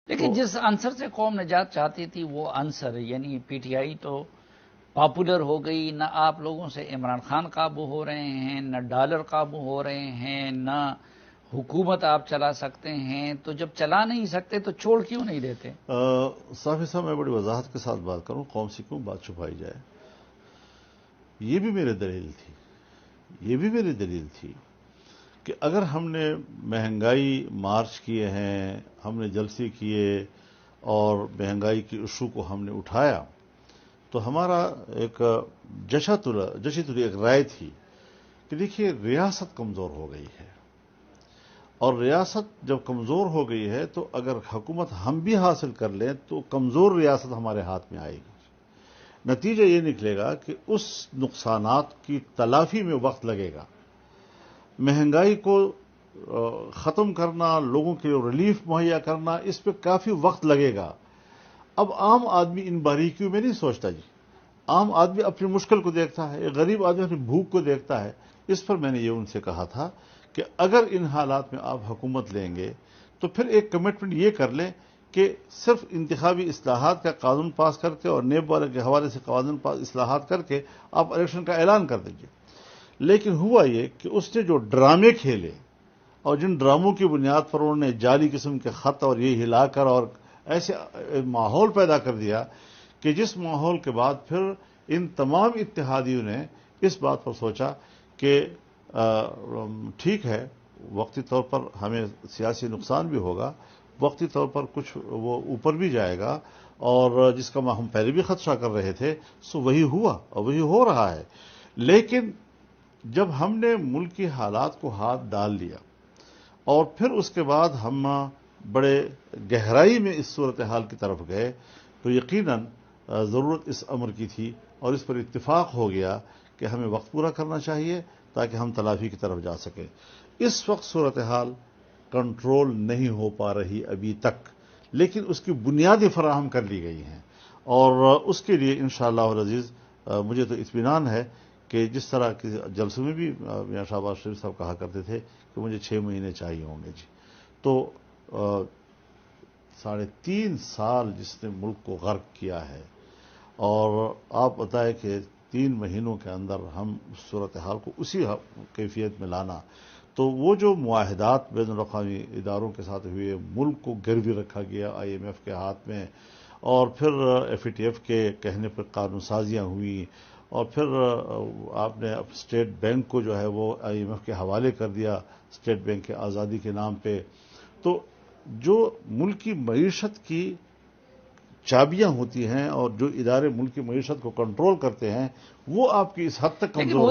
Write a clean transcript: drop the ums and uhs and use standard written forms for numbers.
لیکن جس عنصر سے قوم نجات چاہتی تھی وہ عنصر یعنی پی ٹی آئی تو پاپولر ہو گئی، نہ آپ لوگوں سے عمران خان قابو ہو رہے ہیں، نہ ڈالر قابو ہو رہے ہیں، نہ حکومت آپ چلا سکتے ہیں، تو جب چلا نہیں سکتے تو چھوڑ کیوں نہیں دیتے؟ صافی صاحب میں بڑی وضاحت کے ساتھ بات کروں، قوم سے کیوں بات چھپائی جائے؟ یہ بھی میری دلیل تھی کہ اگر ہم نے مہنگائی مارچ کیے ہیں، ہم نے جلسے کیے اور مہنگائی کی ایشو کو ہم نے اٹھایا، تو ہمارا ایک جشتری ایک رائے تھی کہ دیکھیے ریاست کمزور ہو گئی ہے، اور ریاست جب کمزور ہو گئی ہے تو اگر حکومت ہم بھی حاصل کر لیں تو کمزور ریاست ہمارے ہاتھ میں آئے گی۔ نتیجہ یہ نکلے گا کہ اس نقصانات کی تلافی میں وقت لگے گا، مہنگائی کو ختم کرنا، لوگوں کے ریلیف مہیا کرنا، اس پہ کافی وقت لگے گا۔ اب عام آدمی ان باریکیوں میں نہیں سوچتا جی، عام آدمی اپنی مشکل کو دیکھتا ہے، ایک غریب آدمی اپنی بھوک کو دیکھتا ہے۔ اس پر میں نے یہ ان سے کہا تھا کہ اگر ان حالات میں آپ حکومت لیں گے تو پھر ایک کمٹمنٹ یہ کر لیں کہ صرف انتخابی اصلاحات کا قانون پاس کر کے اور نیب والے کے حوالے سے قانون اصلاحات کر کے آپ الیکشن کا اعلان کر دیجیے۔ لیکن ہوا یہ کہ اس نے جو ڈرامے کھیلے اور جن ڈراموں کی بنیاد پر انہوں نے جعلی قسم کے خط اور یہ ہلا کر اور ایسے ماحول پیدا کر دیا کہ جس ماحول کے بعد پھر ان تمام اتحادیوں نے اس بات پر سوچا کہ ٹھیک ہے، وقتی طور پر ہمیں سیاسی نقصان بھی ہوگا، وقتی طور پر کچھ وہ اوپر بھی جائے گا، اور جس کا ہم پہلے بھی خدشہ کر رہے تھے سو وہی ہوا اور وہی ہو رہا ہے۔ لیکن جب ہم نے ملکی حالات کو ہاتھ ڈال دیا اور پھر اس کے بعد ہم بڑے گہرائی میں اس صورتحال کی طرف گئے تو یقیناً ضرورت اس امر کی تھی اور اس پر اتفاق ہو گیا کہ ہمیں وقت پورا کرنا چاہیے تاکہ ہم تلافی کی طرف جا سکیں۔ اس وقت صورتحال کنٹرول نہیں ہو پا رہی ابھی تک، لیکن اس کی بنیادیں فراہم کر لی گئی ہیں، اور اس کے لیے انشاءاللہ العزیز مجھے تو اطمینان ہے کہ جس طرح کے جلسوں میں بھی میاں شہباز شریف صاحب کہا کرتے تھے کہ مجھے 6 مہینے چاہیے ہوں گے جی، تو 3.5 سال جس نے ملک کو غرق کیا ہے، اور آپ بتائیں کہ 3 مہینوں کے اندر ہم اس صورتحال کو اسی کیفیت میں لانا، تو وہ جو معاہدات بین الاقوامی اداروں کے ساتھ ہوئے، ملک کو گروی رکھا گیا IMF کے ہاتھ میں، اور پھر FATF کے کہنے پر قانون سازیاں ہوئیں، اور پھر آپ نے اسٹیٹ بینک کو جو ہے وہ IMF کے حوالے کر دیا اسٹیٹ بینک کے آزادی کے نام پہ، تو جو ملکی معیشت کی چابیاں ہوتی ہیں اور جو ادارے ملکی معیشت کو کنٹرول کرتے ہیں وہ آپ کی اس حد تک کمزور